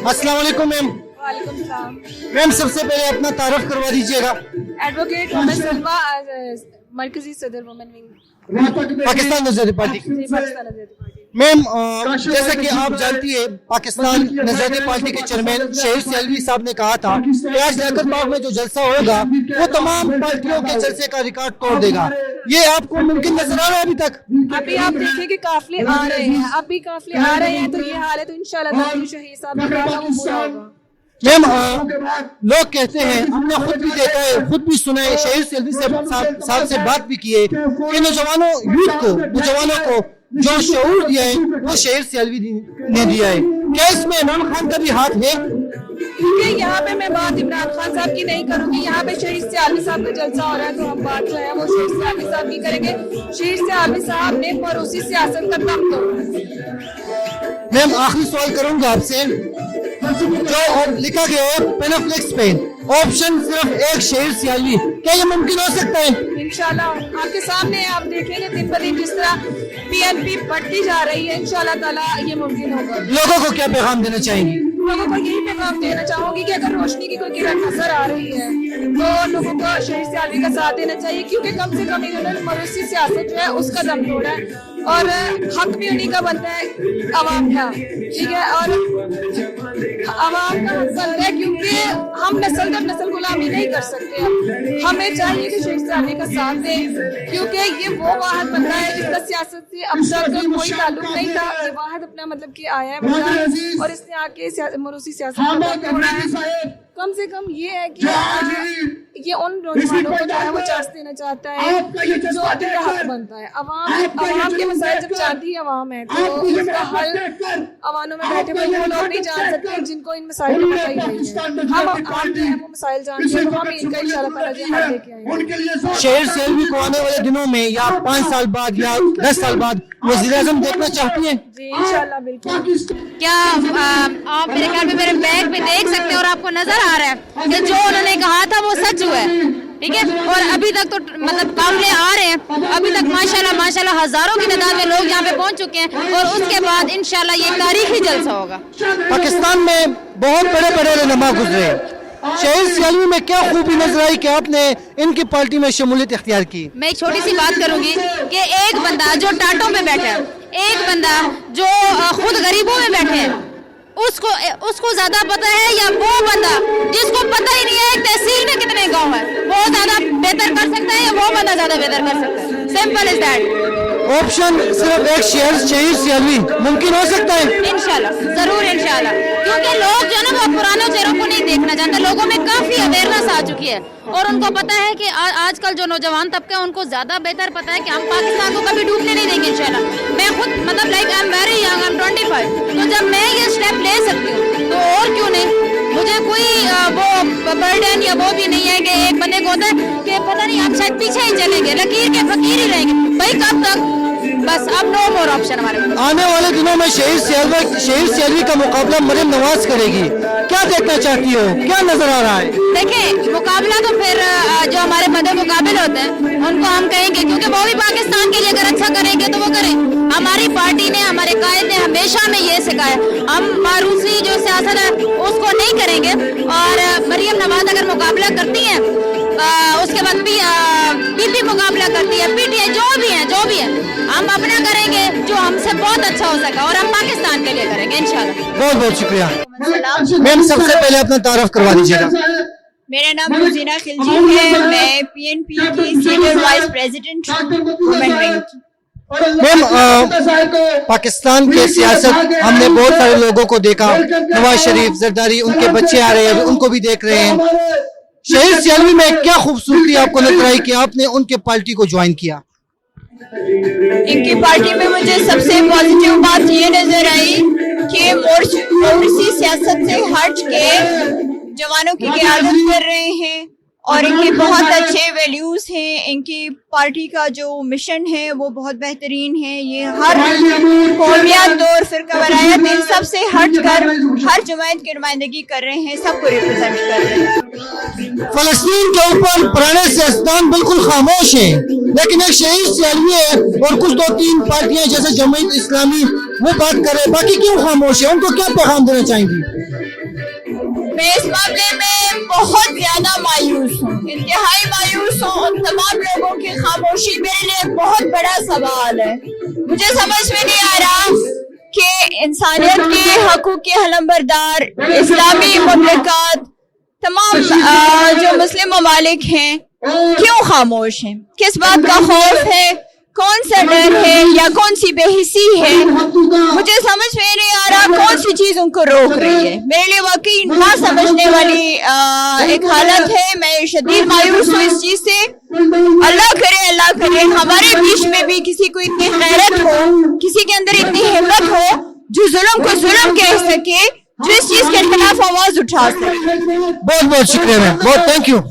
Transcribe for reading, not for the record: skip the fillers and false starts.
अस्सलाम वालेकुम मैम। वालेकुम सलाम। मैम सबसे पहले अपना तारुफ करवा दीजिएगा। एडवोकेट मोहम्मद सलमा, मरकजी सदर वुमेन विंग, पाकिस्तान नजरिया पार्टी। पाकिस्तान आज़ादी पार्टी। मैम जैसा कि आप जानती है पाकिस्तान नजरिया पार्टी के चेयरमैन शहीद सियालवी साहब ने कहा था कि आज लियाकत बाग में जो जलसा होगा वो तमाम पार्टियों के जलसे का रिकॉर्ड तोड़ देगा। ये आपको मुमकिन नजर आ रहा है अभी तक? अभी आप देखिए कि काफिले आ रहे हैं, अभी काफिले आ रहे हैं, तो ये हाल है, तो इंशाल्लाह शहीद साहब का वादा वो पूरा होगा। मैम लोग कहते हैं, हमने खुद भी देखा है, खुद भी सुना है, शहीद सियालवी साहब से बात भी की है कि नौजवानों को जो शऊर दिया है वो शहीद सियालवी ने दिया है। क्या इसमें इमरान खान का भी हाथ है? क्योंकि यहाँ पे मैं बात इमरान खान साहब की नहीं करूंगी, यहाँ पे शहीद सियालवी साहब का जलसा हो रहा है, तो हम बात जो है वो शहीद सियालवी साहब की करेंगे। शहीद सियालवी साहब ने पड़ोसी सियासत का दम तोड़ा। मैम आखिरी सवाल करूंगा आपसे, जो लिखा गया है पेनाफ्लेक्स पे ऑप्शन सिर्फ एक शहीद सियालवी, क्या ये मुमकिन हो सकता है? इंशाल्लाह आपके सामने आप देखेंगे दिन ब दिन जिस तरह पीएनपी बढ़ती जा रही है, इंशाल्लाह ताला ये मुमकिन होगा। लोगों को क्या पैगाम देना चाहेंगे? लोगों को यही पैगाम देना चाहूंगी कि अगर रोशनी की कोई किरण नजर आ रही है तो लोगों को शहीद सियालवी का साथ देना चाहिए, क्योंकि कम से कम इन्होंने मरूसी सियासत जो है उसका दम तोड़ा है और हक भी उन्हीं का बनता है, अवाम का, ठीक है, और अवाम का हक बनता है, क्योंकि हम नस्ल दर नस्ल गुलामी नहीं कर सकते। हमें चाहिए कि शहीद सियालवी का साथ दें, क्योंकि ये वो वाहद बंदा है जिसका सियासत से अब तक कोई ताल्लुक नहीं था। ये वाहद अपना मतलब कि आया है बंदा और इसने आके मरूसी सियासत करना है। कम से कम ये है कि ये उन नौजवानों को जो है वो चांस देना चाहता है जो उनका हक बनता है। अवाम के मसाइल जब चाहती है अवाम है तो उसका हल अवानों में बैठे हुए वो लोग नहीं जान सकते जिनको इन मसाइल का पता ही नहीं है। हम जो है वो मसाइल जानते हैं, तो हम इनका इंशाल्लाह ताला जो हल लेके आएंगे। शहीद सियालवी को आने वाले दिनों में या 5 साल बाद या 10 साल बाद वज़ीर-ए-आज़म देखना चाहती हैं? जी इंशाल्लाह बिल्कुल। क्या आप मेरे ख्याल में मेरे बैग पे देख सकते हैं और आपको नजर आ रहा है कि जो उन्होंने कहा था वो सच हुआ है, ठीक है। और अभी तक तो मतलब काफिले आ रहे हैं, अभी तक माशाल्लाह हजारों की तादाद में लोग यहाँ पे पहुँच चुके हैं और उसके बाद इंशाल्लाह ये तारीखी जलसा होगा। पाकिस्तान में बहुत बड़े बड़े रहनुमा गुजरे, शहीद सियालवी में क्या खूबी नजर आई कि आपने इनकी पार्टी में शमूलियत इख्तियार की? मैं एक छोटी सी बात करूंगी कि एक बंदा जो टाटों पे बैठा है, एक बंदा जो खुद गरीबों में बैठे हैं, उसको ज्यादा पता है या वो बंदा जिसको पता ही नहीं है तहसील में कितने गांव है वो ज्यादा बेहतर कर सकता है या वो बंदा ज्यादा बेहतर कर सकता है? Simple is that. ऑप्शन सिर्फ एक शहीद सियालवी मुमकिन हो सकता है? इंशाल्लाह, जरूर इंशाल्लाह, क्योंकि लोग जो है ना वो पुराने चेहरों को नहीं देखना चाहते। लोगों में काफी अवेयरनेस आ चुकी है और उनको पता है कि आजकल जो नौजवान तबका है उनको ज्यादा बेहतर पता है कि हम पाकिस्तान को कभी डूबने नहीं देंगे इंशाल्लाह। मैं खुद मतलब like I am very young, I am 25, तो जब मैं ये स्टेप ले सकती हूँ तो और क्यों नहीं। मुझे कोई वो बर्डन या वो भी नहीं है कि एक बंदे को होता है कि पता नहीं आप शायद पीछे ही चलेंगे, लकीर के फकीर ही रहेंगे। भाई कब तक? बस अब नो मोर ऑप्शन हमारे। आने वाले दिनों में शहीद सियालवी का मुकाबला मरियम नवाज करेगी, क्या देखना चाहती हो, क्या नजर आ रहा है? देखिए मुकाबला तो फिर जो हमारे मदर मुकाबिल होते हैं उनको हम कहेंगे, क्योंकि वो भी पाकिस्तान के लिए अगर अच्छा करेंगे तो वो करें। हमारी पार्टी ने, हमारे कायद ने हमेशा में ये सिखाया, हम मारूसी जो सियासत है उसको नहीं करेंगे। और मरियम नवाज अगर मुकाबला करती हैं, उसके बाद बीपी मुकाबला करती है, पीटीआई जो भी है हम अपना करेंगे जो हमसे बहुत अच्छा हो सका और हम पाकिस्तान के लिए करेंगे इंशाल्लाह। बहुत बहुत शुक्रिया मैम। सबसे पहले अपना तारुफ करवा दीजिएगा। मेरा नाम रुजीना खिलजी है, मैं पीएनपी की senior vice president women wing. Ma'am Pakistan के सियासत हमने बहुत सारे लोगों को देखा, नवाज शरीफ, जरदारी, उनके बच्चे आ रहे हैं, उनको भी देख रहे हैं। शहीद सियालवी में क्या खूबसूरती आपको नजर आई कि आपने उनके पार्टी को ज्वाइन किया? इनकी पार्टी में मुझे सबसे पॉजिटिव बात ये नजर आई कि मोर्सी सियासत से हट के जवानों की क़यादत कर रहे हैं और इनके बहुत अच्छे वैल्यूज हैं। इनकी पार्टी का जो मिशन है वो बहुत बेहतरीन है। ये हर कौमियत और फिरका वरायत इन सब से हट कर हर जमात की नुमाइंदगी कर रहे हैं, सबको रिप्रेजेंट कर रहे हैं। फलस्तीन के ऊपर पुराने सियासतदान बिल्कुल खामोश हैं, लेकिन एक शहीद सियालवी है और कुछ 2-3 पार्टियां जैसे जमात इस्लामी वो बात कर रहे हैं, बाकी क्यों खामोश है? उनको क्या पैगाम देना चाहेंगी? मैं इस मामले में बहुत ज्यादा मायूस हूँ, इंतहाई मायूस हूँ। उन तमाम लोगों की खामोशी मेरे लिए बहुत बड़ा सवाल है। मुझे समझ में नहीं आ रहा कि इंसानियत के हकूक़ के हलमबरदार इस्लामी ममलकत, तमाम जो मुस्लिम ममालिक हैं, क्यों खामोश हैं? किस बात का खौफ है? कौन सा डर है या कौन सी बेहिसी है? मुझे समझ में नहीं आ रहा कौन सी चीज उनको रोक रही है। मेरे लिए वाकई ना समझने वाली एक हालत है। मैं शदीद मायूस हूँ इस चीज से। अल्लाह करे हमारे बीच में भी किसी को इतनी गैरत हो, किसी के अंदर इतनी हिम्मत हो जो जुल्म को जुल्म कह सके, जो इस चीज के खिलाफ आवाज उठा सके। बहुत बहुत शुक्रिया मैम, बहुत थैंक यू।